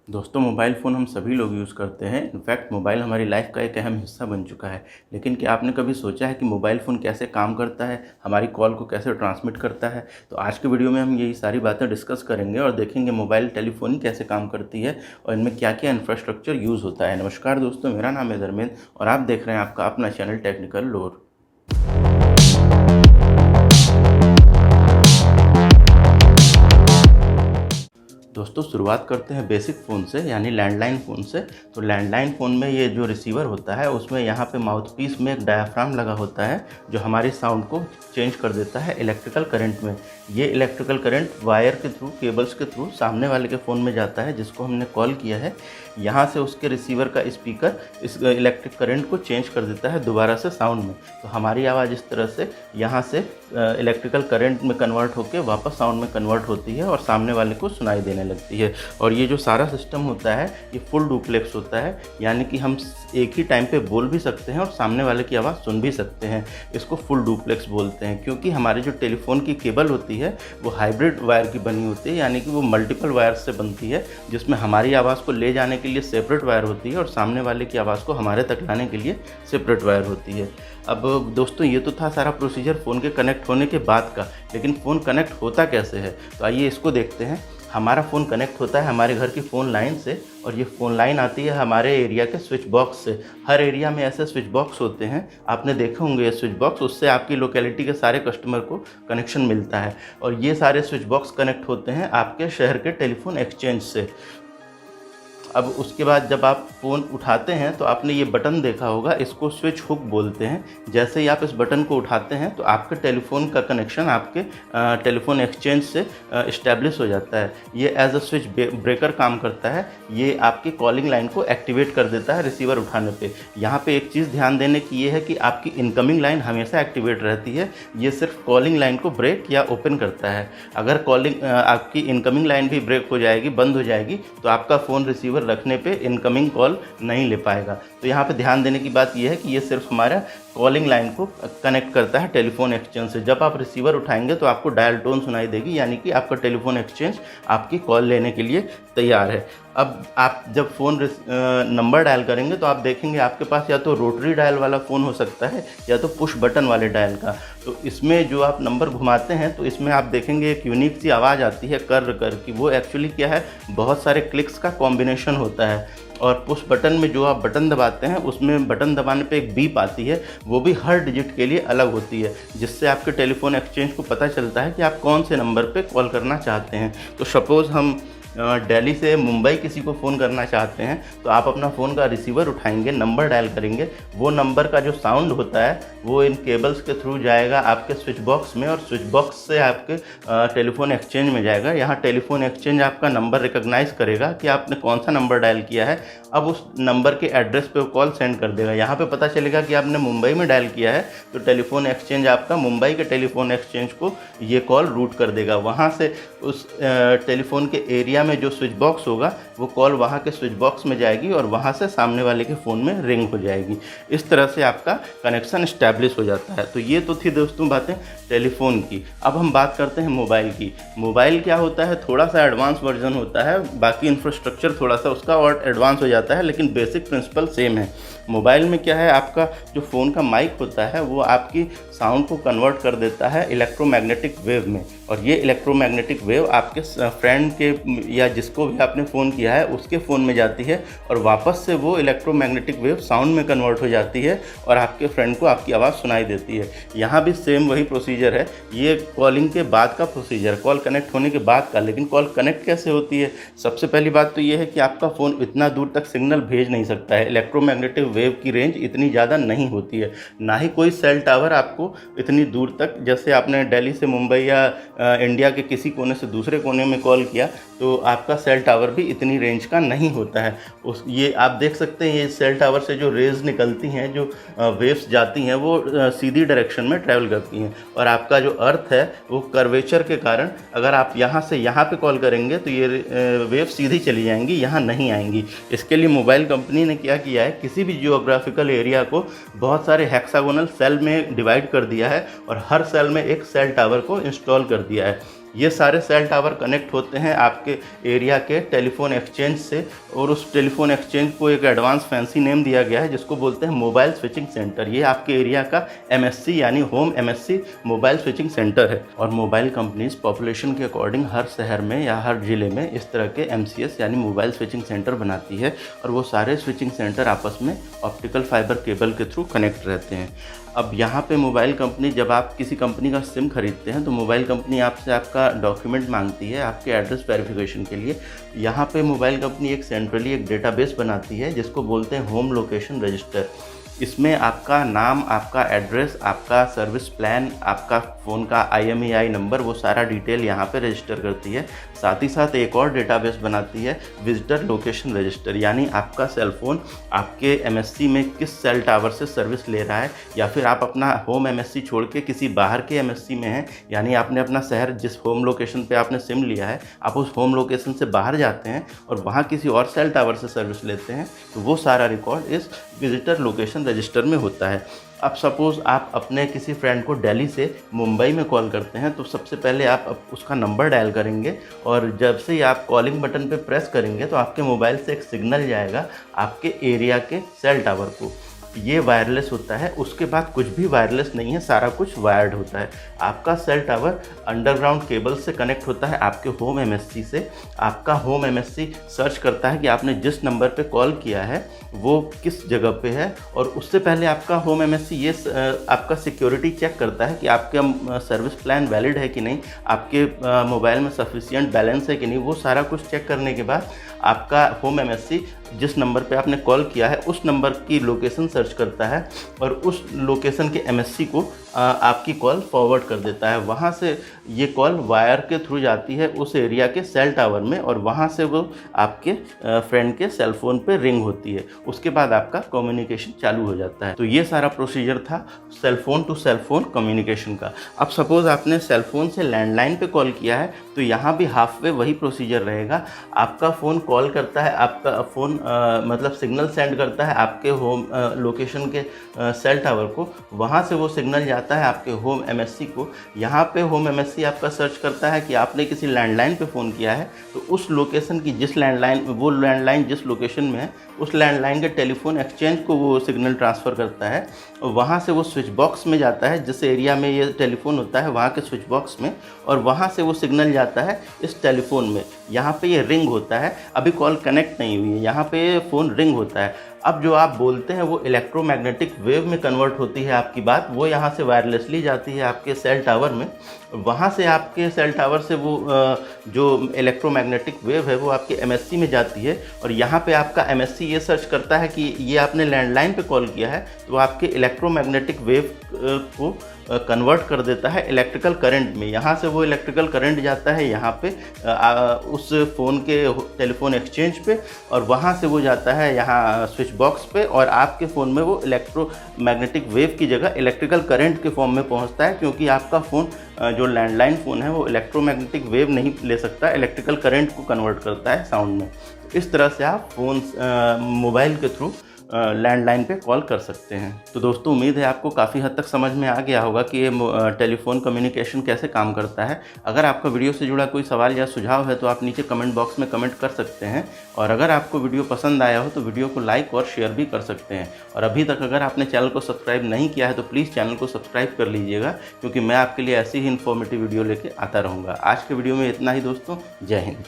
दोस्तों mobile phone हम सभी लोग यूज़ करते हैं। इनफैक्ट मोबाइल हमारी लाइफ का एक अहम हिस्सा बन चुका है। लेकिन क्या आपने कभी सोचा है कि मोबाइल फ़ोन कैसे काम करता है, हमारी कॉल को कैसे ट्रांसमिट करता है? तो आज के वीडियो में हम यही सारी बातें डिस्कस करेंगे और देखेंगे मोबाइल टेलीफ़ोनी कैसे काम करती है और इनमें क्या-क्या इंफ्रास्ट्रक्चर यूज़ होता है। नमस्कार दोस्तों, मेरा नाम है धर्मेंद्र और आप देख रहे हैं आपका अपना चैनल टेक्निकल लोर। दोस्तों शुरुआत करते हैं बेसिक फ़ोन से यानी लैंडलाइन फ़ोन से। तो लैंडलाइन फ़ोन में ये जो रिसीवर होता है उसमें यहाँ पे माउथपीस में एक डायाफ्राम लगा होता है जो हमारी साउंड को चेंज कर देता है इलेक्ट्रिकल करंट में। ये इलेक्ट्रिकल करंट वायर के थ्रू, केबल्स के थ्रू सामने वाले के फ़ोन में जाता है जिसको हमने कॉल किया है। यहाँ से उसके रिसीवर का स्पीकर इस इलेक्ट्रिक करंट को चेंज कर देता है दोबारा से साउंड में। तो हमारी आवाज़ इस तरह से यहाँ से इलेक्ट्रिकल करंट में कन्वर्ट होकर वापस साउंड में कन्वर्ट होती है और सामने वाले को सुनाई देने लगती है। और ये जो सारा सिस्टम होता है ये फुल डुप्लेक्स होता है, यानी कि हम एक ही टाइम पे बोल भी सकते हैं और सामने वाले की आवाज़ सुन भी सकते हैं। इसको फुल डुप्लेक्स बोलते हैं क्योंकि हमारी जो टेलीफोन की केबल होती है वो हाइब्रिड वायर की बनी होती है, यानी कि वो मल्टीपल वायर से बनती है जिसमें हमारी आवाज़ को ले जाने के लिए सेपरेट वायर होती है और सामने वाले की आवाज़ को हमारे तक लाने के लिए सेपरेट वायर होती है। अब दोस्तों ये तो था सारा प्रोसीजर फ़ोन के कनेक्ट होने के बाद का, लेकिन फ़ोन कनेक्ट होता कैसे है तो आइए इसको देखते हैं। हमारा फ़ोन कनेक्ट होता है हमारे घर की फ़ोन लाइन से और ये फ़ोन लाइन आती है हमारे एरिया के स्विच बॉक्स से। हर एरिया में ऐसे स्विच बॉक्स होते हैं, आपने देखे होंगे ये स्विच बॉक्स, उससे आपकी लोकेलिटी के सारे कस्टमर को कनेक्शन मिलता है। और ये सारे स्विच बॉक्स कनेक्ट होते हैं आपके शहर के टेलीफोन एक्सचेंज से। अब उसके बाद जब आप फ़ोन उठाते हैं तो आपने ये बटन देखा होगा, इसको स्विच हुक बोलते हैं। जैसे ही आप इस बटन को उठाते हैं तो आपके टेलीफोन का कनेक्शन आपके टेलीफोन एक्सचेंज से इस्टेब्लिश हो जाता है। ये एज अ स्विच ब्रेकर काम करता है। ये आपकी कॉलिंग लाइन को एक्टिवेट कर देता है रिसीवर उठाने पे। यहाँ पे एक चीज़ ध्यान देने की ये है कि आपकी इनकमिंग लाइन हमेशा एक्टिवेट रहती है। ये सिर्फ कॉलिंग लाइन को ब्रेक या ओपन करता है। अगर कॉलिंग आपकी इनकमिंग लाइन भी ब्रेक हो जाएगी, बंद हो जाएगी, तो आपका फ़ोन रिसीवर रखने पे इनकमिंग कॉल नहीं ले पाएगा। तो यहाँ पे ध्यान देने की बात यह है कि ये सिर्फ हमारा कॉलिंग लाइन को कनेक्ट करता है टेलीफोन एक्सचेंज से। जब आप रिसीवर उठाएंगे तो आपको डायल टोन सुनाई देगी, यानी कि आपका टेलीफोन एक्सचेंज आपकी कॉल लेने के लिए तैयार है। अब आप जब फ़ोन नंबर डायल करेंगे तो आप देखेंगे आपके पास या तो रोटरी डायल वाला फ़ोन हो सकता है या तो पुश बटन वाले डायल का। तो इसमें जो आप नंबर घुमाते हैं तो इसमें आप देखेंगे एक यूनिक सी आवाज़ आती है कर कर की। वो एक्चुअली क्या है, बहुत सारे क्लिक्स का कॉम्बिनेशन होता है। और पुश बटन में जो आप बटन दबाते हैं उसमें बटन दबाने पे एक बीप आती है, वो भी हर डिजिट के लिए अलग होती है, जिससे आपके टेलीफोन एक्सचेंज को पता चलता है कि आप कौन से नंबर पे कॉल करना चाहते हैं। तो सपोज़ हम दिल्ली से मुंबई किसी को फ़ोन करना चाहते हैं तो आप अपना फ़ोन का रिसीवर उठाएंगे, नंबर डायल करेंगे, वो नंबर का जो साउंड होता है वो इन केबल्स के थ्रू जाएगा आपके स्विच बॉक्स में और स्विच बॉक्स से आपके टेलीफोन एक्सचेंज में जाएगा। यहाँ टेलीफोन एक्सचेंज आपका नंबर रिकॉग्नाइज़ करेगा कि आपने कौन सा नंबर डायल किया है। अब उस नंबर के एड्रेस पे वो कॉल सेंड कर देगा। यहाँ पे पता चलेगा कि आपने मुंबई में डायल किया है तो टेलीफोन एक्सचेंज आपका मुंबई के टेलीफोन एक्सचेंज को ये कॉल रूट कर देगा। वहाँ से उस टेलीफोन के एरिया में जो स्विच बॉक्स होगा वो कॉल वहाँ के स्विच बॉक्स में जाएगी और वहाँ से सामने वाले के फ़ोन में रिंग हो जाएगी। इस तरह से आपका कनेक्शन इस्टेब्लिश हो जाता है। तो ये तो थी दोस्तों बातें टेलीफोन की। अब हम बात करते हैं मोबाइल की। मोबाइल क्या होता है, थोड़ा सा एडवांस वर्जन होता है, बाकी इंफ्रास्ट्रक्चर थोड़ा सा उसका और एडवांस हो जाता है, लेकिन बेसिक प्रिंसिपल सेम है। मोबाइल में क्या है, आपका जो फ़ोन का माइक होता है वो आपकी साउंड को कन्वर्ट कर देता है इलेक्ट्रोमैग्नेटिक वेव में, और ये इलेक्ट्रोमैग्नेटिक वेव आपके फ्रेंड के या जिसको भी आपने फ़ोन किया है उसके फ़ोन में जाती है और वापस से वो इलेक्ट्रोमैग्नेटिक वेव साउंड में कन्वर्ट हो जाती है और आपके फ्रेंड को आपकी आवाज़ सुनाई देती है। यहाँ भी सेम वही प्रोसीजर है। ये कॉलिंग के बाद का प्रोसीजर, कॉल कनेक्ट होने के बाद का। लेकिन कॉल कनेक्ट कैसे होती है? सबसे पहली बात तो ये है कि आपका फ़ोन इतना दूर तक सिग्नल भेज नहीं सकता है। इलेक्ट्रोमैग्नेटिक वेव की रेंज इतनी ज़्यादा नहीं होती है, ना ही कोई सेल टावर आपको इतनी दूर तक, जैसे आपने दिल्ली से मुंबई या इंडिया के किसी कोने से दूसरे कोने में कॉल किया तो आपका सेल टावर भी इतनी रेंज का नहीं होता है। ये आप देख सकते हैं, ये सेल टावर से जो रेज निकलती हैं, जो वेव्स जाती हैं, वो सीधी डायरेक्शन में ट्रैवल करती हैं। और आपका जो अर्थ है वो कर्वेचर के कारण अगर आप यहाँ से यहाँ पे कॉल करेंगे तो ये वेव सीधी चली जाएंगी, यहाँ नहीं आएंगी। इसके लिए मोबाइल कंपनी ने क्या किया है, किसी भी जियोग्राफिकल एरिया को बहुत सारे हेक्सागोनल सेल में डिवाइड कर दिया है और हर सेल में एक सेल टावर को इंस्टॉल कर दिया है। ये सारे सेल टावर कनेक्ट होते हैं आपके एरिया के टेलीफोन एक्सचेंज से, और उस टेलीफोन एक्सचेंज को एक एडवांस फैंसी नेम दिया गया है जिसको बोलते हैं मोबाइल स्विचिंग सेंटर। ये आपके एरिया का एमएससी यानी home MSc mobile switching centre है। और मोबाइल कंपनीज पॉपुलेशन के अकॉर्डिंग हर शहर में या हर ज़िले में इस तरह के एमसीएस यानी मोबाइल स्विचिंग सेंटर बनाती है, और वो सारे स्विचिंग सेंटर आपस में ऑप्टिकल फाइबर केबल के थ्रू कनेक्ट रहते हैं। अब यहाँ पे मोबाइल कंपनी, जब आप किसी कंपनी का सिम खरीदते हैं तो मोबाइल कंपनी आपसे आपका डॉक्यूमेंट मांगती है आपके एड्रेस वेरिफिकेशन के लिए। यहाँ पे मोबाइल कंपनी एक सेंट्रली एक डेटाबेस बनाती है जिसको बोलते हैं होम लोकेशन रजिस्टर। इसमें आपका नाम, आपका एड्रेस, आपका सर्विस प्लान, आपका फ़ोन का IMEI नंबर, वो सारा डिटेल यहाँ पे रजिस्टर करती है। साथ ही साथ एक और डेटाबेस बनाती है विजिटर लोकेशन रजिस्टर, यानी आपका सेल फ़ोन आपके MSC में किस सेल टावर से सर्विस ले रहा है, या फिर आप अपना होम MSC छोड़ के किसी बाहर के MSC में हैं, यानी आपने अपना शहर जिस होम लोकेशन पे आपने सिम लिया है आप उस होम लोकेशन से बाहर जाते हैं और वहाँ किसी और सेल टावर से सर्विस लेते हैं, तो वो सारा रिकॉर्ड इस विजिटर लोकेशन रजिस्टर में होता है। अब सपोज़ आप अपने किसी फ्रेंड को दिल्ली से मुंबई में कॉल करते हैं, तो सबसे पहले आप उसका नंबर डायल करेंगे, और जब से ही आप कॉलिंग बटन पे प्रेस करेंगे तो आपके मोबाइल से एक सिग्नल जाएगा आपके एरिया के सेल टावर को। ये वायरलेस होता है, उसके बाद कुछ भी वायरलेस नहीं है, सारा कुछ वायर्ड होता है। आपका सेल टावर अंडरग्राउंड केबल से कनेक्ट होता है आपके होम MSC से। आपका होम MSC सर्च करता है कि आपने जिस नंबर पे कॉल किया है वो किस जगह पे है, और उससे पहले आपका होम MSC ये आपका सिक्योरिटी चेक करता है कि आपका सर्विस प्लान वैलिड है कि नहीं, आपके मोबाइल में सफिशिएंट बैलेंस है कि नहीं। वो सारा कुछ चेक करने के बाद आपका होम MSC जिस नंबर पे आपने कॉल किया है उस नंबर की लोकेशन सर्च करता है, और उस लोकेशन के MSC को आपकी कॉल फॉरवर्ड कर देता है। वहाँ से ये कॉल वायर के थ्रू जाती है उस एरिया के सेल टावर में, और वहाँ से वो आपके फ्रेंड के सेल फ़ोन पे रिंग होती है। उसके बाद आपका कम्युनिकेशन चालू हो जाता है। तो ये सारा प्रोसीजर था cell phone to cell phone communication का। अब सपोज़ आपने सेल फ़ोन से लैंडलाइन पे कॉल किया है, तो यहाँ भी हाफ वे वही प्रोसीजर रहेगा। आपका फ़ोन कॉल करता है, आपका फ़ोन मतलब सिग्नल सेंड करता है आपके होम लोकेशन के सेल टावर को, वहाँ से वो सिग्नल जाता है आपके होम MSC को। यहाँ पे होम MSC आपका सर्च करता है कि आपने किसी लैंडलाइन पे फ़ोन किया है, तो उस लोकेशन की जिस लैंडलाइन, वो लैंडलाइन जिस लोकेशन में है उस लैंडलाइन के टेलीफोन एक्सचेंज को वो सिग्नल ट्रांसफ़र करता है, और वहाँ से वो स्विच बॉक्स में जाता है, जिस एरिया में ये टेलीफोन होता है वहाँ के स्विच बॉक्स में, और वहाँ से वो सिग्नल जाता है इस टेलीफोन में। यहाँ पे ये रिंग होता है, अभी कॉल कनेक्ट नहीं हुई है, यहाँ पे फ़ोन रिंग होता है। अब जो आप बोलते हैं वो इलेक्ट्रोमैग्नेटिक वेव में कन्वर्ट होती है आपकी बात, वो यहाँ से वायरलेसली जाती है आपके सेल टावर में। वहाँ से आपके सेल टावर से वो जो इलेक्ट्रोमैग्नेटिक वेव है वो आपके MSC में जाती है, और यहाँ पे आपका MSC ये सर्च करता है कि ये आपने लैंडलाइन पे कॉल किया है, तो आपके इलेक्ट्रोमैग्नेटिक वेव को कन्वर्ट कर देता है इलेक्ट्रिकल करंट में। यहाँ से वो इलेक्ट्रिकल करंट जाता है यहाँ पे उस फ़ोन के टेलीफोन एक्सचेंज पे, और वहाँ से वो जाता है यहाँ स्विच बॉक्स पे, और आपके फ़ोन में वो इलेक्ट्रोमैग्नेटिक वेव की जगह इलेक्ट्रिकल करंट के फॉर्म में पहुँचता है, क्योंकि आपका फ़ोन जो लैंडलाइन फ़ोन है वो इलेक्ट्रोमैग्नेटिक वेव नहीं ले सकता, इलेक्ट्रिकल करंट को कन्वर्ट करता है साउंड में। इस तरह से आप फ़ोन मोबाइल के थ्रू लैंडलाइन पे कॉल कर सकते हैं। तो दोस्तों उम्मीद है आपको काफ़ी हद तक समझ में आ गया होगा कि ये टेलीफोन कम्युनिकेशन कैसे काम करता है। अगर आपका वीडियो से जुड़ा कोई सवाल या सुझाव है तो आप नीचे कमेंट बॉक्स में कमेंट कर सकते हैं, और अगर आपको वीडियो पसंद आया हो तो वीडियो को लाइक और शेयर भी कर सकते हैं। और अभी तक अगर आपने चैनल को सब्सक्राइब नहीं किया है तो प्लीज़ चैनल को सब्सक्राइब कर लीजिएगा, क्योंकि मैं आपके लिए ऐसी ही इन्फॉर्मेटिव वीडियो लेके आता रहूँगा। आज के वीडियो में इतना ही दोस्तों, जय हिंद।